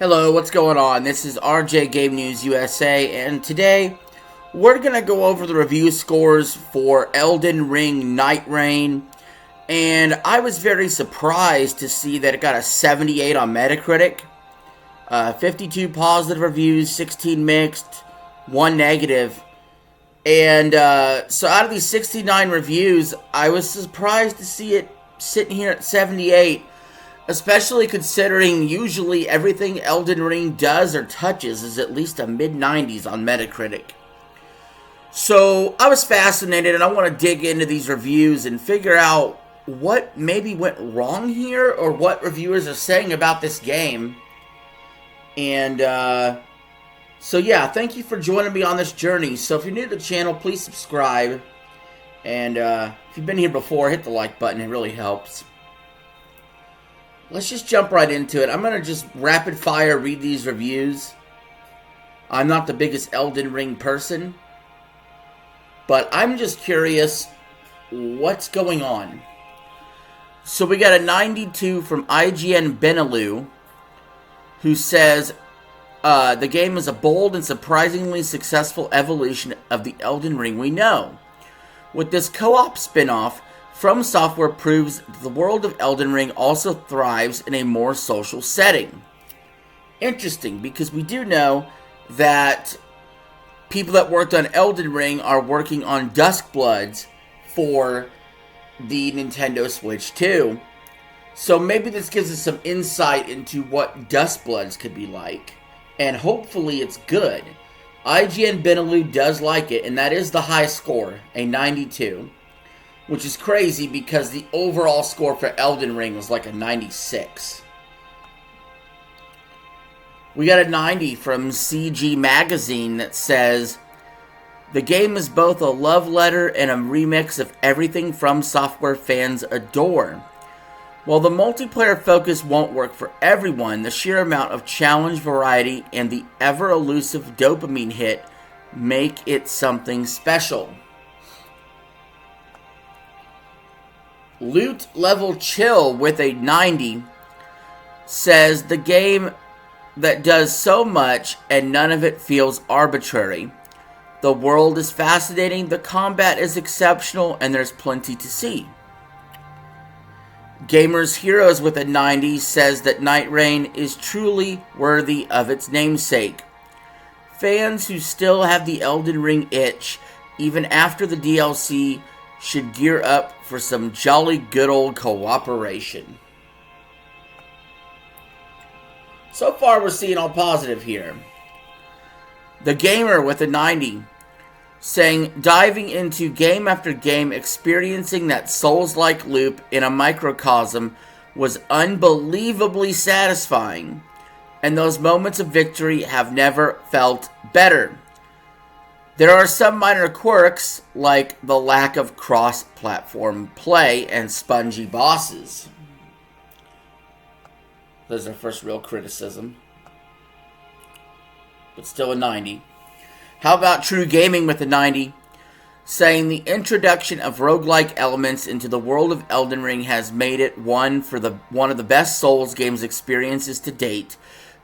Hello, what's going on? This is RJ Game News USA, and today we're going to go over the review scores for Elden Ring Nightreign, and I was very surprised to see that it got a 78 on Metacritic, 52 positive reviews, 16 mixed, 1 negative, and so out of these 69 reviews, I was surprised to see it sitting here at 78. Especially considering usually everything Elden Ring does or touches is at least a mid-90s on Metacritic. So I was fascinated and I want to dig into these reviews and figure out what maybe went wrong here or what reviewers are saying about this game. And so yeah, thank you for joining me on this journey. So if you're new to the channel, please subscribe. And if you've been here before, hit the like button, it really helps. Let's just jump right into it. I'm going to just rapid fire read these reviews. I'm not the biggest Elden Ring person, but I'm just curious what's going on. So we got a 92 from IGN Benelux, who says the game is a bold and surprisingly successful evolution of the Elden Ring we know. With this co-op spin-off, From Software proves that the world of Elden Ring also thrives in a more social setting. Interesting, because we do know that people that worked on Elden Ring are working on Duskbloods for the Nintendo Switch 2. So maybe this gives us some insight into what Duskbloods could be like. And hopefully it's good. IGN Benelux does like it, and that is the high score, a 92. Which is crazy because the overall score for Elden Ring was like a 96. We got a 90 from CG Magazine that says, the game is both a love letter and a remix of everything From Software fans adore. While the multiplayer focus won't work for everyone, the sheer amount of challenge variety and the ever-elusive dopamine hit make it something special. Loot Level Chill with a 90 says the game that does so much and none of it feels arbitrary. The world is fascinating, the combat is exceptional, and there's plenty to see. Gamers Heroes with a 90 says that Nightreign is truly worthy of its namesake. Fans who still have the Elden Ring itch, even after the DLC, should gear up for some jolly good old cooperation. So far we're seeing all positive here. The Gamer with a 90 saying diving into game after game, experiencing that Souls-like loop in a microcosm was unbelievably satisfying, and those moments of victory have never felt better. There are some minor quirks, like the lack of cross-platform play and spongy bosses. There's our first real criticism. But still a 90. How about True Gaming with a 90? Saying the introduction of roguelike elements into the world of Elden Ring has made it one of the best Souls games experiences to date,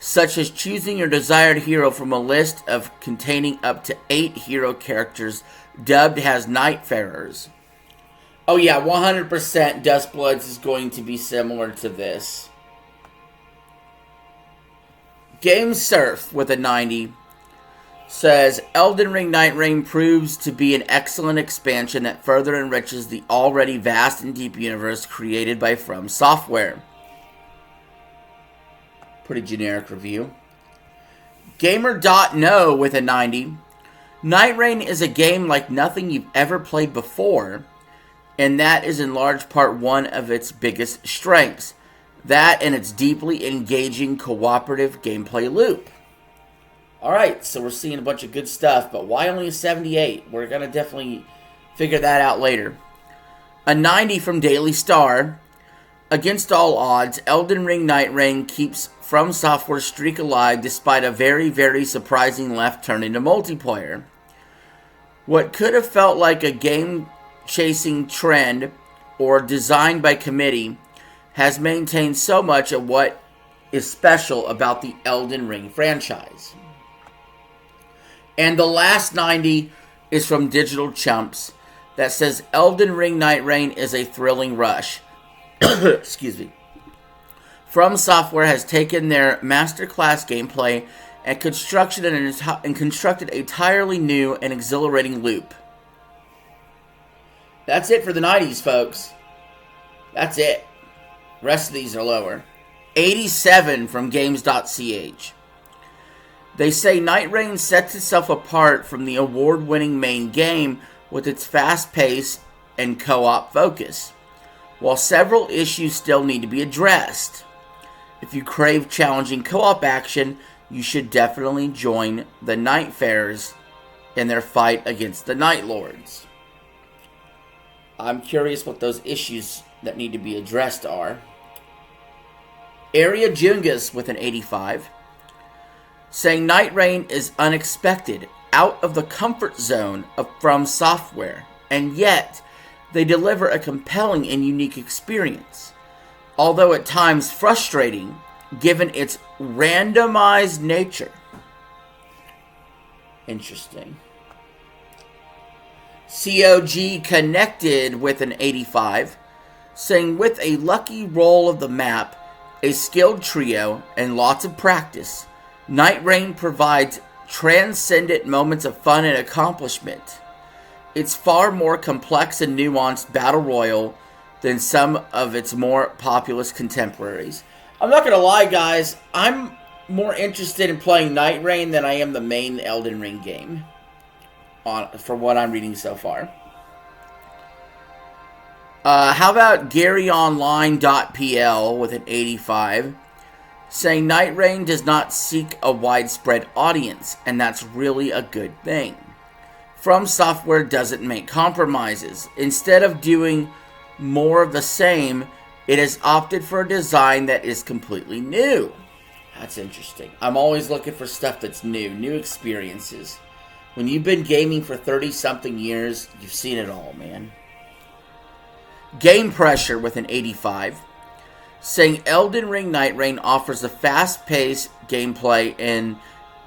such as choosing your desired hero from a list of containing up to 8 hero characters dubbed as Nightfarers. Oh yeah, 100% Duskbloods is going to be similar to this. Game Surf with a 90 says Elden Ring Nightreign proves to be an excellent expansion that further enriches the already vast and deep universe created by From Software. Pretty generic review. Gamer.no with a 90. Nightreign is a game like nothing you've ever played before, and that is in large part one of its biggest strengths. That and its deeply engaging cooperative gameplay loop. Alright, so we're seeing a bunch of good stuff, but why only a 78? We're going to definitely figure that out later. A 90 from Daily Star. Against all odds, Elden Ring Nightreign keeps From Software's streak alive despite a very, very surprising left turn into multiplayer. What could have felt like a game-chasing trend or designed by committee has maintained so much of what is special about the Elden Ring franchise. And the last 90 is from Digital Chumps that says Elden Ring Nightreign is a thrilling rush. Excuse me. From Software has taken their masterclass gameplay and constructed an entirely new and exhilarating loop. That's it for the 90s, folks. That's it. Rest of these are lower. 87 from Games.ch. They say Nightreign sets itself apart from the award-winning main game with its fast pace and co-op focus, while several issues still need to be addressed. If you crave challenging co-op action, you should definitely join the Nightfarers in their fight against the Night Lords. I'm curious what those issues that need to be addressed are. Area Jungus with an 85, saying Nightreign is unexpected, out of the comfort zone of From Software, and yet they deliver a compelling and unique experience, although at times frustrating given its randomized nature. Interesting. COG Connected with an 85, saying with a lucky roll of the map, a skilled trio, and lots of practice, Nightreign provides transcendent moments of fun and accomplishment. It's far more complex and nuanced battle royale than some of its more populous contemporaries. I'm not going to lie, guys. I'm more interested in playing Nightreign than I am the main Elden Ring game, from what I'm reading so far. How about GaryOnline.pl with an 85, saying Nightreign does not seek a widespread audience, and that's really a good thing. From Software doesn't make compromises. Instead of doing more of the same, it has opted for a design that is completely new. That's interesting. I'm always looking for stuff that's new experiences. When you've been gaming for 30-something years, you've seen it all, man. Game Pressure with an 85, saying Elden Ring Nightreign offers a fast-paced gameplay and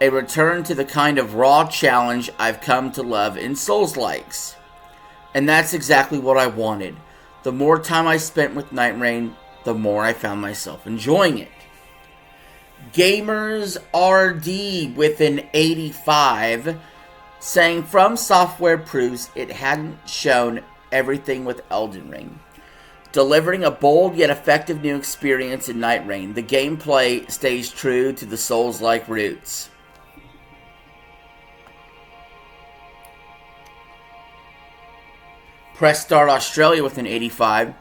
a return to the kind of raw challenge I've come to love in Souls-likes. And that's exactly what I wanted. The more time I spent with Nightreign, the more I found myself enjoying it. Gamers RD with an 85, saying From Software proves it hadn't shown everything with Elden Ring, delivering a bold yet effective new experience in Nightreign. The gameplay stays true to the Souls-like roots. Press Start Australia with an 85.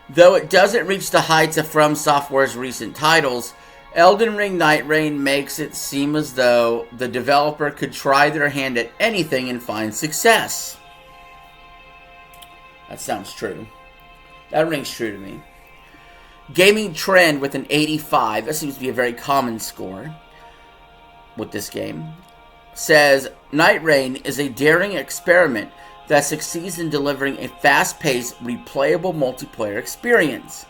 Though it doesn't reach the heights of From Software's recent titles, Elden Ring Nightreign makes it seem as though the developer could try their hand at anything and find success. That sounds true. That rings true to me. Gaming Trend with an 85, that seems to be a very common score with this game, says Nightreign is a daring experiment that succeeds in delivering a fast-paced, replayable multiplayer experience,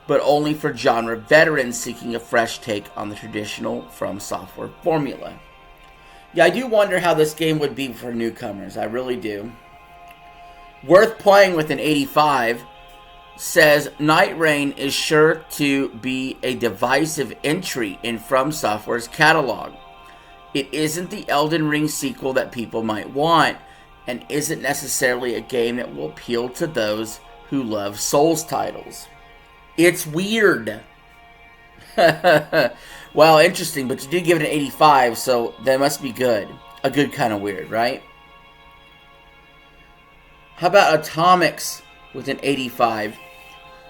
but only for genre veterans seeking a fresh take on the traditional From Software formula. Yeah, I do wonder how this game would be for newcomers. I really do. Worth Playing with an 85 says Nightreign is sure to be a divisive entry in From Software's catalog. It isn't the Elden Ring sequel that people might want, and isn't necessarily a game that will appeal to those who love Souls titles. It's weird. Well, interesting, but you did give it an 85, so that must be good. A good kind of weird, right? How about Atomics with an 85,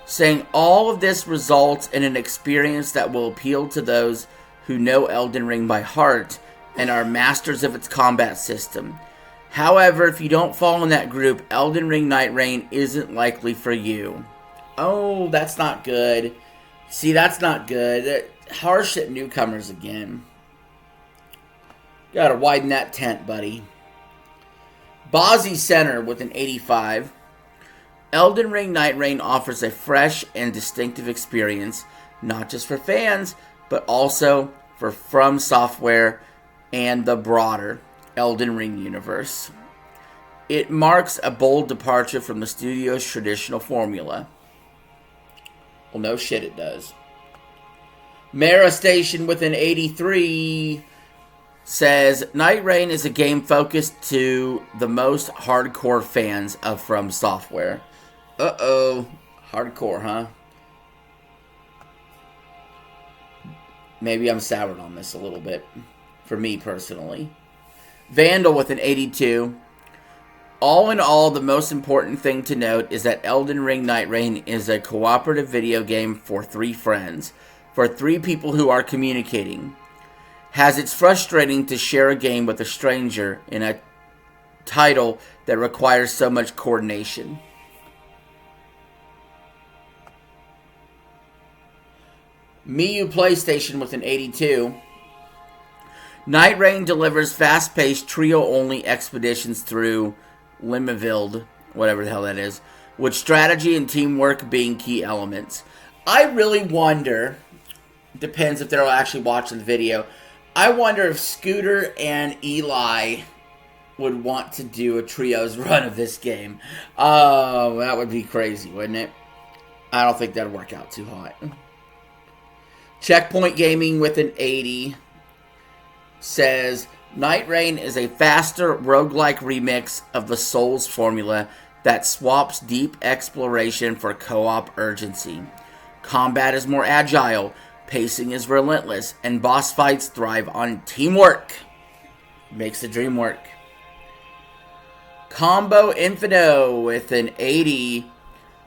saying all of this results in an experience that will appeal to those who know Elden Ring by heart and are masters of its combat system. However, if you don't fall in that group, Elden Ring Nightreign isn't likely for you. Oh, that's not good. See, that's not good. They're harsh at newcomers again. Gotta widen that tent, buddy. Bozzy Center with an 85. Elden Ring Nightreign offers a fresh and distinctive experience, not just for fans, but also for From Software and the broader Elden Ring universe. It marks a bold departure from the studio's traditional formula. Well, no shit it does. Mara Station with an 83 says, Nightreign is a game focused to the most hardcore fans of From Software. Uh-oh. Hardcore, huh? Maybe I'm soured on this a little bit. For me, personally. Vandal with an 82. All in all, the most important thing to note is that Elden Ring Nightreign is a cooperative video game for 3 friends. For 3 people who are communicating. Has it's frustrating to share a game with a stranger in a title that requires so much coordination. Miyu PlayStation with an 82. Nightreign delivers fast-paced trio-only expeditions through Limaville, whatever the hell that is, with strategy and teamwork being key elements. I really wonder, depends if they're actually watching the video, I wonder if Scooter and Eli would want to do a trios run of this game. Oh, that would be crazy, wouldn't it? I don't think that'd work out too hot. Checkpoint Gaming with an 80 says, Nightreign is a faster roguelike remix of the Souls formula that swaps deep exploration for co-op urgency. Combat is more agile, pacing is relentless, and boss fights thrive on teamwork. Makes the dream work. Combo Infino with an 80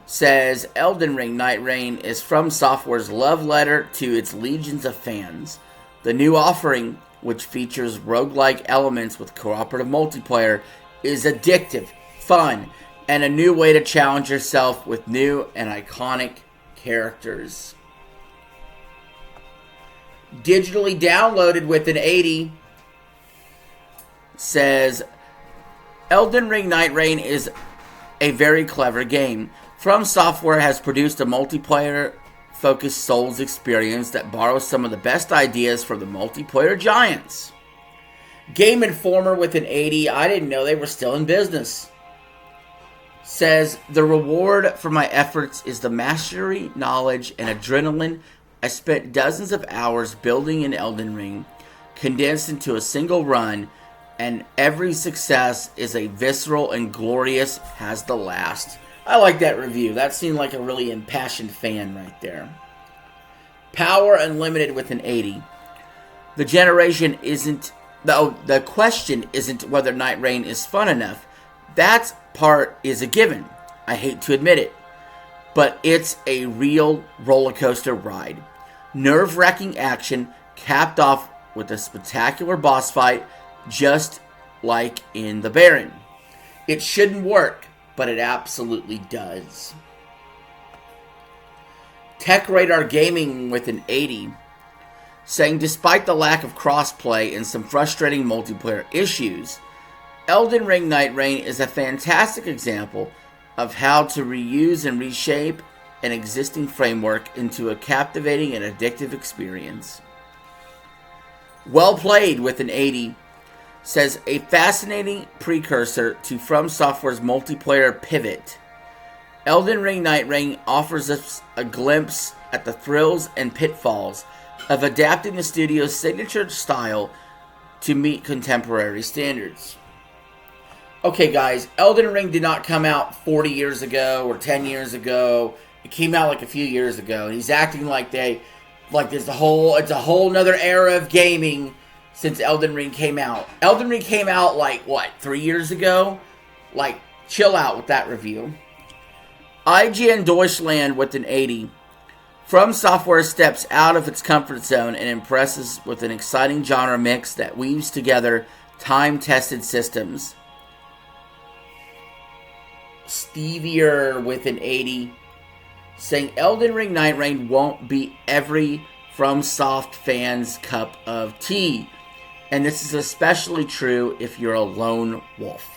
says, Elden Ring Nightreign is From Software's love letter to its legions of fans. The new offering, which features roguelike elements with cooperative multiplayer, is addictive, fun, and a new way to challenge yourself with new and iconic characters. Digitally downloaded with an 80 says, Elden Ring Nightreign is a very clever game. From Software has produced a multiplayer-focused Souls experience that borrows some of the best ideas from the multiplayer giants. Game Informer with an 80, I didn't know they were still in business, says, the reward for my efforts is the mastery, knowledge, and adrenaline I spent dozens of hours building in Elden Ring, condensed into a single run, and every success is a visceral and glorious has the last. I like that review. That seemed like a really impassioned fan right there. Power Unlimited with an 80. The question isn't whether Nightreign is fun enough. That part is a given. I hate to admit it. But it's a real roller coaster ride. Nerve-wracking action capped off with a spectacular boss fight, just like in The Baron. It shouldn't work, but it absolutely does. Tech Radar Gaming with an 80, saying despite the lack of crossplay and some frustrating multiplayer issues, Elden Ring Nightreign is a fantastic example of how to reuse and reshape an existing framework into a captivating and addictive experience. Well Played with an 80 says a fascinating precursor to From Software's multiplayer pivot. Elden Ring Nightreign offers us a glimpse at the thrills and pitfalls of adapting the studio's signature style to meet contemporary standards. Okay guys, Elden Ring did not come out 40 years ago or 10 years ago. It came out like a few years ago, and he's acting like it's a whole nother era of gaming since Elden Ring came out. Elden Ring came out like, 3 years ago? Like, chill out with that review. IGN Deutschland with an 80. From Software steps out of its comfort zone and impresses with an exciting genre mix that weaves together time-tested systems. Stevier with an 80, saying Elden Ring Nightreign won't be every FromSoft fan's cup of tea, and this is especially true if you're a lone wolf.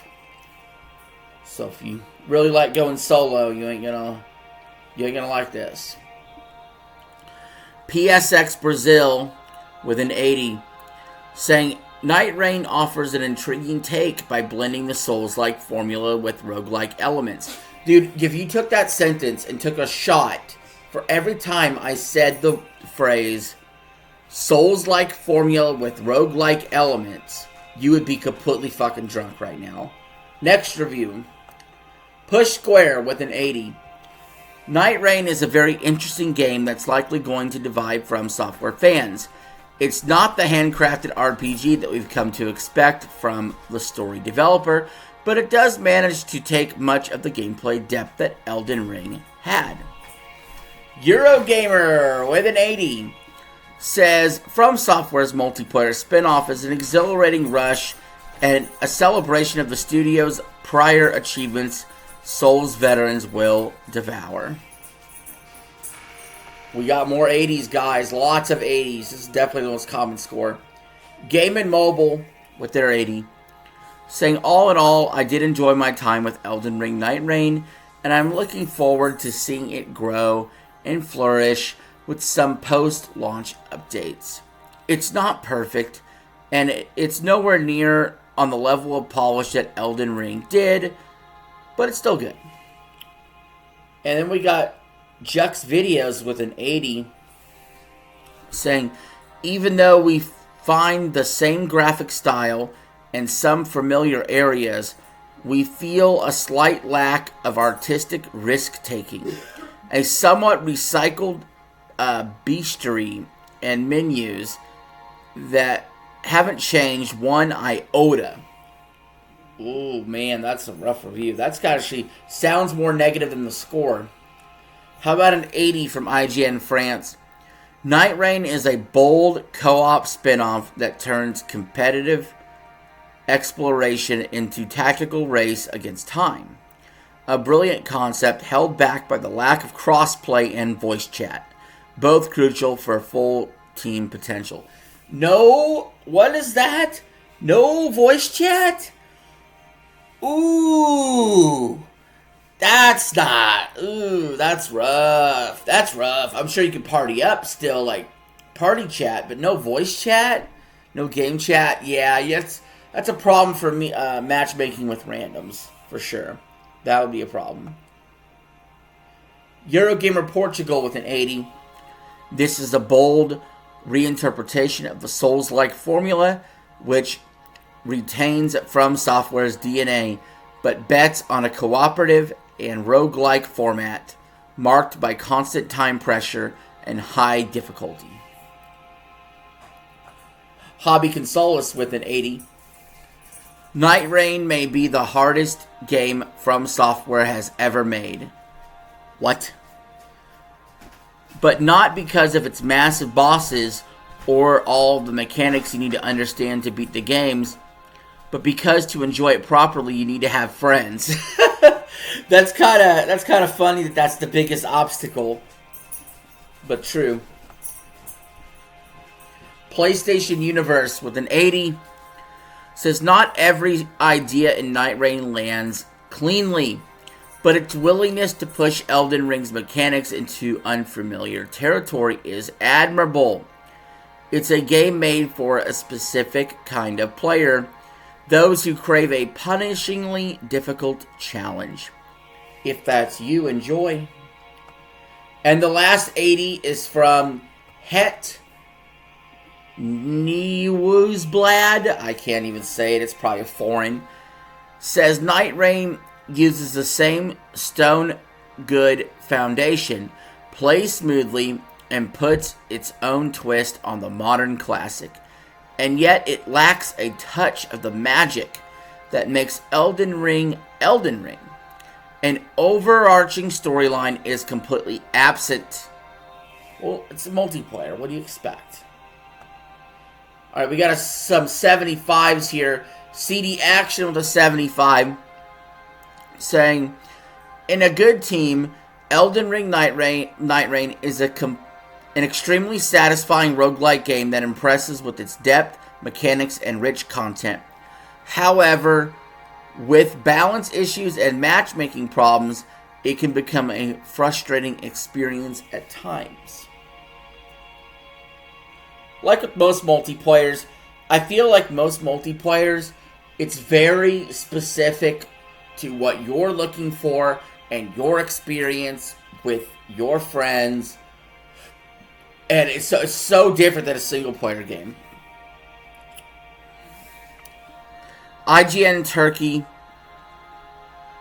So if you really like going solo, you ain't gonna like this. PSX Brazil with an 80, saying Nightreign offers an intriguing take by blending the Souls-like formula with roguelike elements. Dude, if you took that sentence and took a shot for every time I said the phrase Souls-like formula with roguelike elements, you would be completely fucking drunk right now. Next review. Push Square with an 80. Nightreign is a very interesting game that's likely going to divide From Software fans. It's not the handcrafted RPG that we've come to expect from the story developer, but it does manage to take much of the gameplay depth that Elden Ring had. Eurogamer with an 80 says From Software's multiplayer spin-off is an exhilarating rush and a celebration of the studio's prior achievements Souls veterans will devour. We got more 80s, guys. Lots of 80s. This is definitely the most common score. Game & Mobile with their 80. Saying, all in all, I did enjoy my time with Elden Ring Nightreign, and I'm looking forward to seeing it grow and flourish with some post-launch updates. It's not perfect, and it's nowhere near on the level of polish that Elden Ring did, but it's still good. And then we got Jux Videos with an 80, saying, even though we find the same graphic style and some familiar areas, we feel a slight lack of artistic risk-taking. A somewhat recycled bestiary and menus that haven't changed one iota. Oh man, that's a rough review. That's actually sounds more negative than the score. How about an 80 from IGN France? Nightreign is a bold co-op spin-off that turns competitive exploration into tactical race against time. A brilliant concept held back by the lack of crossplay and voice chat, both crucial for full team potential. No, what is that? No voice chat? Ooh, that's rough. That's rough. I'm sure you can party up still, like party chat, but no voice chat, no game chat. Yeah, that's a problem for me. Matchmaking with randoms for sure. That would be a problem. Eurogamer Portugal with an 80. This is a bold reinterpretation of the Souls-like formula, which retains From Software's DNA, but bets on a cooperative and roguelike format marked by constant time pressure and high difficulty. Hobby Consolis with an 80. Nightreign may be the hardest game From Software has ever made. What? But not because of its massive bosses or all the mechanics you need to understand to beat the games, but because to enjoy it properly, you need to have friends. That's kind of funny that that's the biggest obstacle, but true. PlayStation Universe with an 80 says not every idea in Nightreign lands cleanly, but its willingness to push Elden Ring's mechanics into unfamiliar territory is admirable. It's a game made for a specific kind of player, those who crave a punishingly difficult challenge. If that's you, enjoy. And the last 80 is from Het Nieuwsblad. I can't even say it. It's probably foreign. Says Nightreign uses the same stone good foundation, plays smoothly, and puts its own twist on the modern classic. And yet it lacks a touch of the magic that makes Elden Ring Elden Ring. An overarching storyline is completely absent. Well, it's a multiplayer. What do you expect? Alright, we got some 75s here. CD Action with a 75. Saying, in a good team, Elden Ring Nightreign is an extremely satisfying roguelike game that impresses with its depth, mechanics, and rich content. However, with balance issues and matchmaking problems, it can become a frustrating experience at times. like with most multiplayers, I feel like most multiplayers, it's very specific to what you're looking for and your experience with your friends. And it's so different than a single-player game. IGN Turkey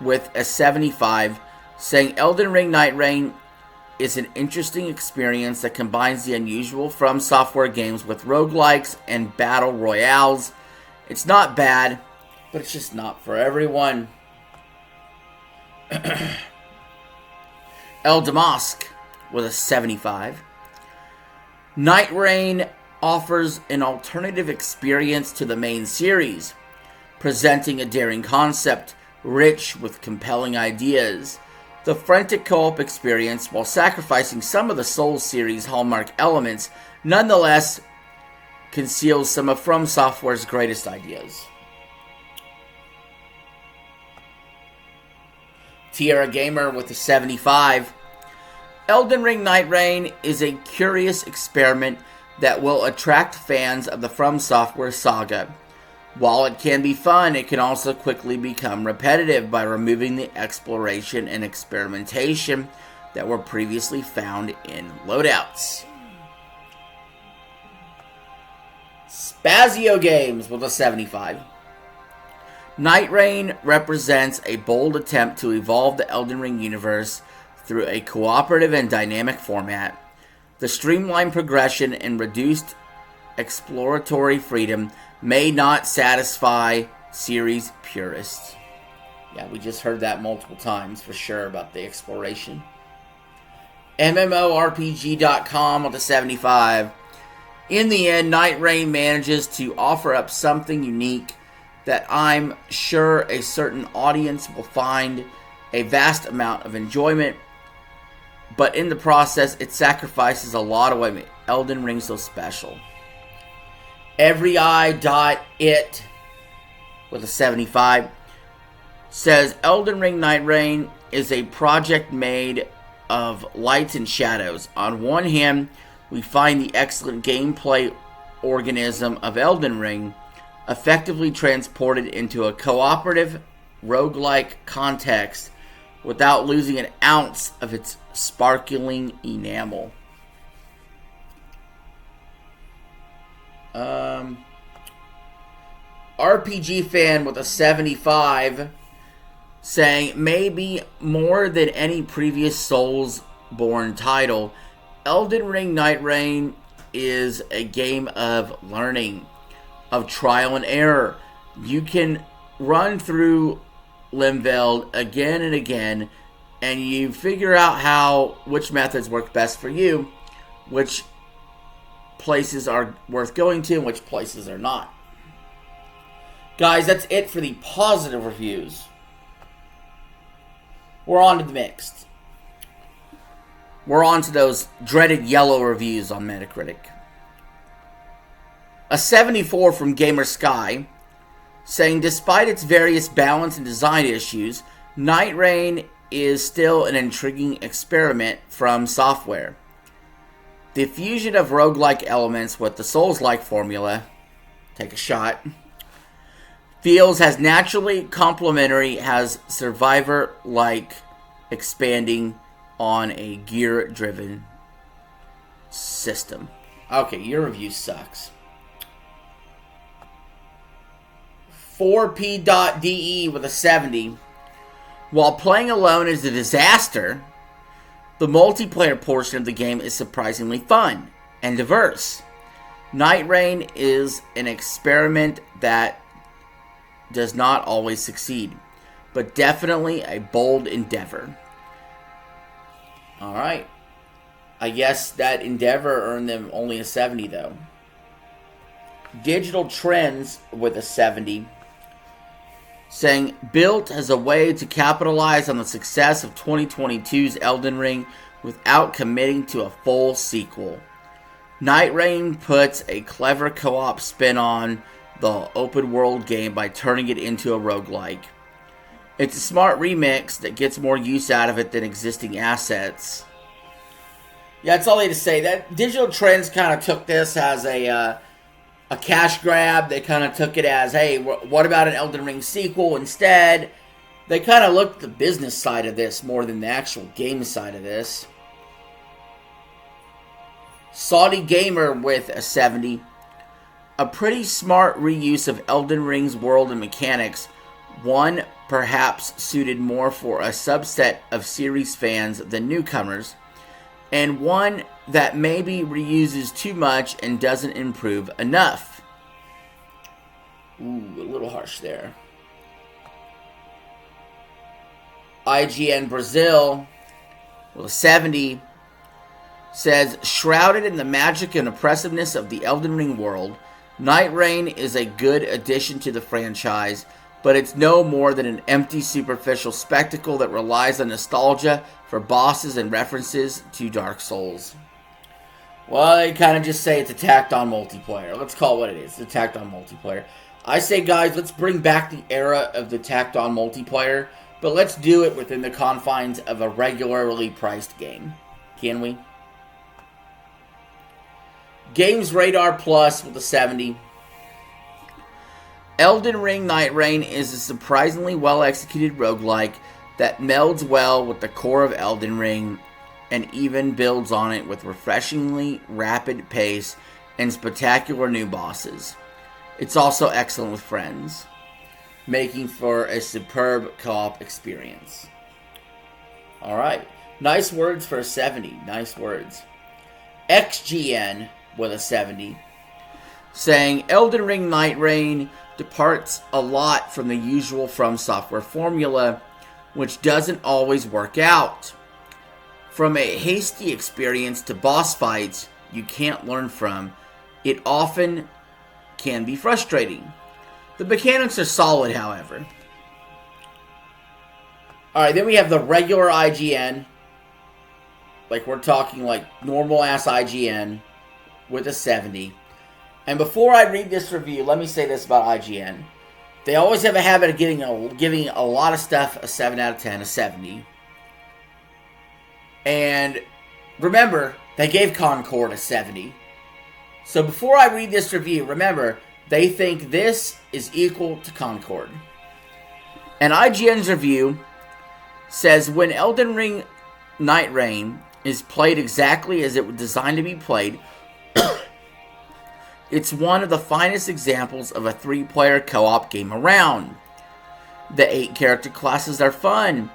with a 75, saying Elden Ring Nightreign is an interesting experience that combines the unusual From Software games with roguelikes and battle royales. It's not bad, but it's just not for everyone. El Damask with a 75. Nightreign offers an alternative experience to the main series, presenting a daring concept rich with compelling ideas. The frantic co-op experience, while sacrificing some of the Souls series' hallmark elements, nonetheless conceals some of From Software's greatest ideas. Tierra Gamer with a 75. Elden Ring Nightreign is a curious experiment that will attract fans of the From Software saga. While it can be fun, it can also quickly become repetitive by removing the exploration and experimentation that were previously found in loadouts. Spazio Games with a 75. Nightreign represents a bold attempt to evolve the Elden Ring universe through a cooperative and dynamic format. The streamlined progression and reduced exploratory freedom may not satisfy series purists. Yeah, we just heard that multiple times for sure about the exploration. MMORPG.com with a 75. In the end, Nightreign manages to offer up something unique that I'm sure a certain audience will find a vast amount of enjoyment, but in the process, it sacrifices a lot of what made Elden Ring so special. Every.it with a 75 says Elden Ring Nightreign is a project made of lights and shadows. On one hand, we find the excellent gameplay organism of Elden Ring effectively transported into a cooperative roguelike context without losing an ounce of its sparkling enamel. RPG fan with a 75 saying, maybe more than any previous Souls-born title, Elden Ring Nightreign is a game of learning, of trial and error. You can run through Limveld again and again, and you figure out which methods work best for you, which places are worth going to, and which places are not. Guys, that's it for the positive reviews. We're on to the mixed. We're on to those dreaded yellow reviews on Metacritic. A 74 from Gamer Sky, saying despite its various balance and design issues, Nightreign is still an intriguing experiment from Software. The fusion of roguelike elements with the Souls-like formula, take a shot, feels as naturally complementary as Survivor-like, expanding on a gear-driven system. Okay, your review sucks. 4P.de with a 70. While playing alone is a disaster, the multiplayer portion of the game is surprisingly fun and diverse. Nightreign is an experiment that does not always succeed, but definitely a bold endeavor. Alright. I guess that endeavor earned them only a 70 though. Digital Trends with a 70. Saying, built as a way to capitalize on the success of 2022's Elden Ring without committing to a full sequel. Nightreign puts a clever co-op spin on the open world game by turning it into a roguelike. It's a smart remix that gets more use out of it than existing assets. Yeah, that's all I need to say. That Digital Trends kind of took this as a cash grab. They kind of took it as, hey, what about an Elden Ring sequel instead? They kind of looked at the business side of this more than the actual game side of this. Saudi Gamer with a 70. A pretty smart reuse of Elden Ring's world and mechanics. One perhaps suited more for a subset of series fans than newcomers. And one that maybe reuses too much and doesn't improve enough. Ooh, a little harsh there. IGN Brazil, with a 70, says, shrouded in the magic and oppressiveness of the Elden Ring world, Nightreign is a good addition to the franchise, but it's no more than an empty, superficial spectacle that relies on nostalgia for bosses and references to Dark Souls. Well, they kind of just say it's attacked on multiplayer. Let's call it what it is. It's attacked on multiplayer. I say, guys, let's bring back the era of the attacked on multiplayer, but let's do it within the confines of a regularly priced game. Can we? Games Radar Plus with a 70. Elden Ring Nightreign is a surprisingly well-executed roguelike that melds well with the core of Elden Ring and even builds on it with refreshingly rapid pace and spectacular new bosses. It's also excellent with friends, making for a superb co-op experience. Alright, nice words for a 70, nice words. XGN with a 70, saying Elden Ring Nightreign departs a lot from the usual From Software formula, which doesn't always work out. From a hasty experience to boss fights you can't learn from, it often can be frustrating. The mechanics are solid, however. Alright, then we have the regular IGN. Like, we're talking like normal-ass IGN with a 70. And before I read this review, let me say this about IGN. They always have a habit of giving a lot of stuff a 7 out of 10, a 70. And remember, they gave Concord a 70. So before I read this review, remember, they think this is equal to Concord. And IGN's review says, when Elden Ring Nightreign is played exactly as it was designed to be played, it's one of the finest examples of a 3-player co-op game around. The 8 character classes are fun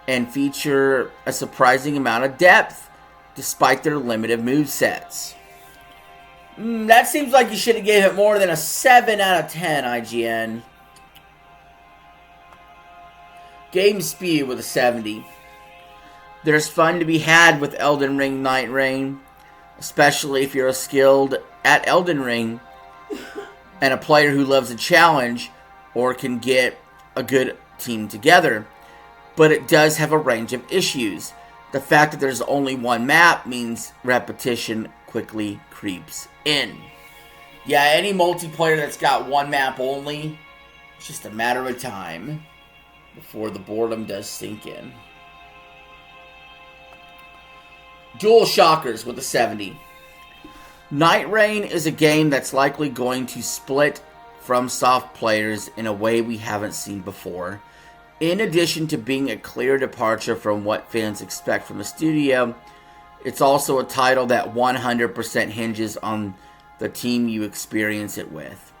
and feature a surprising amount of depth despite their limited movesets. That seems like you should have gave it more than a 7 out of 10, IGN. Game Spew with a 70. There's fun to be had with Elden Ring Nightreign, especially if you're skilled at Elden Ring and a player who loves a challenge or can get a good team together. But it does have a range of issues. The fact that there's only one map means repetition quickly creeps in. Yeah, any multiplayer that's got one map only, it's just a matter of time before the boredom does sink in. Dual Shockers with a 70. Nightreign is a game that's likely going to split FromSoft players in a way we haven't seen before. In addition to being a clear departure from what fans expect from the studio, it's also a title that 100% hinges on the team you experience it with.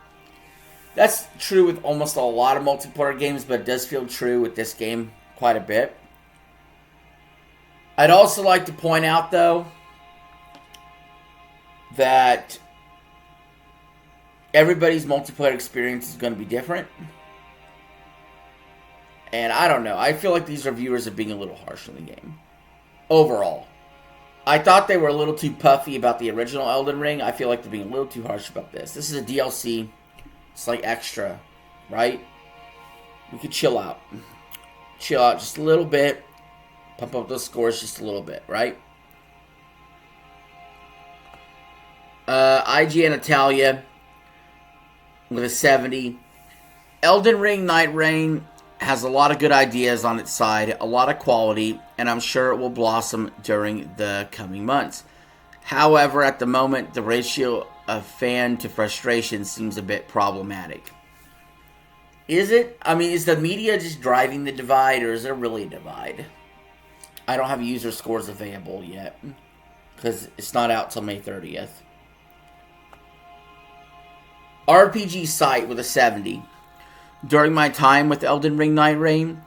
That's true with almost a lot of multiplayer games, but it does feel true with this game quite a bit. I'd also like to point out, though, that everybody's multiplayer experience is going to be different. And I don't know. I feel like these reviewers are being a little harsh on the game. Overall. I thought they were a little too puffy about the original Elden Ring. I feel like they're being a little too harsh about this. This is a DLC. It's like extra, right? We could chill out. Chill out just a little bit. Pump up those scores just a little bit, right? IGN Italia with a 70. Elden Ring Nightreign has a lot of good ideas on its side, a lot of quality, and I'm sure it will blossom during the coming months. However, at the moment, the ratio of fan to frustration seems a bit problematic. Is it? I mean, is the media just driving the divide, or is there really a divide? I don't have user scores available yet, because it's not out till May 30th. RPG site with a 70. During my time with Elden Ring Nightreign,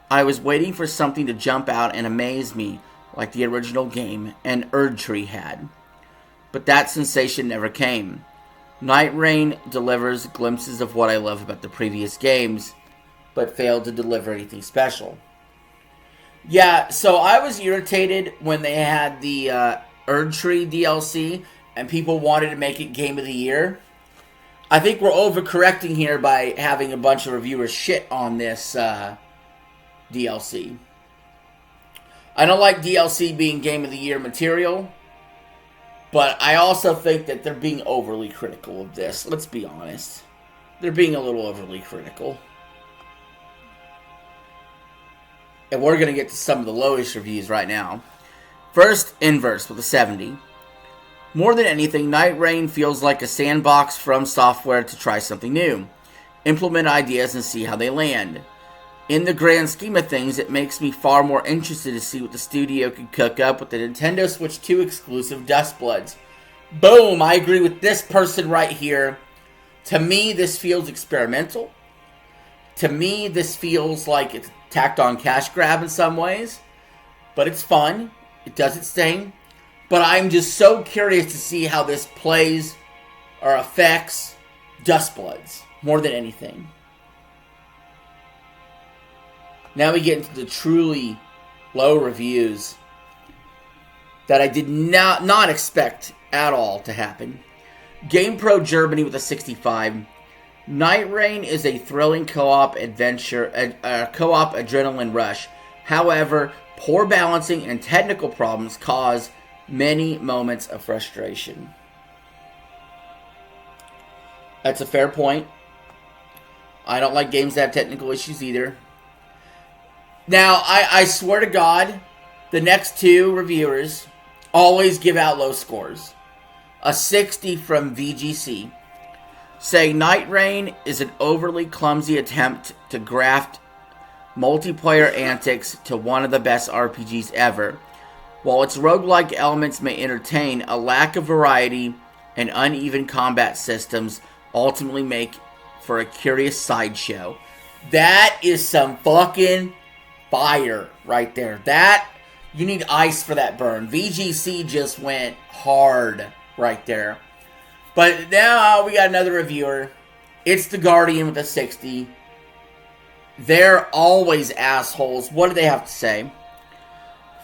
I was waiting for something to jump out and amaze me, like the original game and Erdtree had. But that sensation never came. Nightreign delivers glimpses of what I love about the previous games, but failed to deliver anything special. Yeah, so I was irritated when they had the Erdtree DLC and people wanted to make it Game of the Year. I think we're overcorrecting here by having a bunch of reviewers shit on this DLC. I don't like DLC being Game of the Year material, but I also think that they're being overly critical of this. Let's be honest. They're being a little overly critical. And we're going to get to some of the lowest reviews right now. First, Inverse with a 70. More than anything, Nightreign feels like a sandbox from software to try something new, implement ideas, and see how they land. In the grand scheme of things, it makes me far more interested to see what the studio could cook up with the Nintendo Switch 2 exclusive Dustbloods. Boom! I agree with this person right here. To me, this feels experimental. To me, this feels like it's tacked on cash grab in some ways. But it's fun. It does its thing. But I'm just so curious to see how this plays or affects Dustbloods more than anything. Now we get into the truly low reviews that I did not expect at all to happen. GamePro Germany with a 65. Nightreign is a thrilling co-op adventure, co-op adrenaline rush. However, poor balancing and technical problems cause many moments of frustration. That's a fair point. I don't like games that have technical issues either. Now, I swear to God, the next two reviewers always give out low scores. A 60 from VGC, saying Nightreign is an overly clumsy attempt to graft multiplayer antics to one of the best RPGs ever. While its roguelike elements may entertain, a lack of variety and uneven combat systems ultimately make for a curious sideshow. That is some fucking fire right there. That, you need ice for that burn. VGC just went hard right there. But now we got another reviewer. It's the Guardian with a 60. They're always assholes. What do they have to say?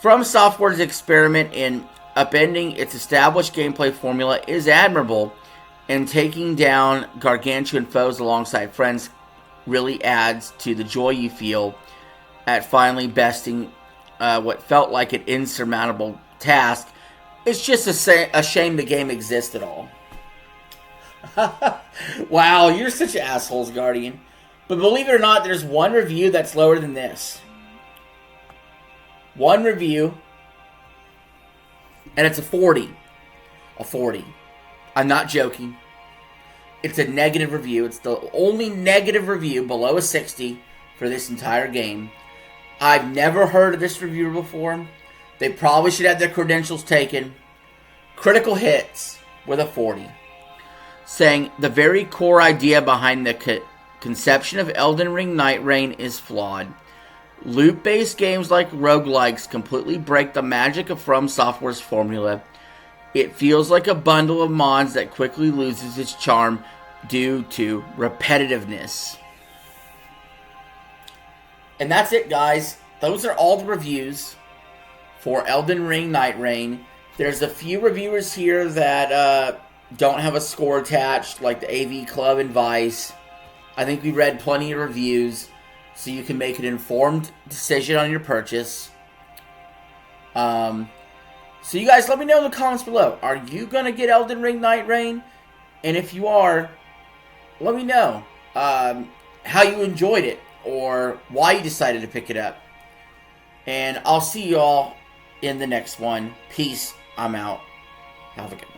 From Software's experiment in upending its established gameplay formula is admirable, and taking down gargantuan foes alongside friends really adds to the joy you feel at finally besting what felt like an insurmountable task. It's just a shame the game exists at all. Wow, you're such assholes, Guardian. But believe it or not, there's one review that's lower than this. One review, and it's a 40. A 40. I'm not joking. It's a negative review. It's the only negative review below a 60 for this entire game. I've never heard of this reviewer before. They probably should have their credentials taken. Critical Hits with a 40. Saying, the very core idea behind the conception of Elden Ring Nightreign is flawed. Loot-based games like roguelikes completely break the magic of From Software's formula. It feels like a bundle of mods that quickly loses its charm due to repetitiveness. And that's it, guys. Those are all the reviews for Elden Ring Nightreign. There's a few reviewers here that don't have a score attached, like the AV Club and Vice. I think we read plenty of reviews, so you can make an informed decision on your purchase. So you guys let me know in the comments below. Are you going to get Elden Ring Nightreign? And if you are, let me know how you enjoyed it or why you decided to pick it up. And I'll see you all in the next one. Peace. I'm out. Have a good one.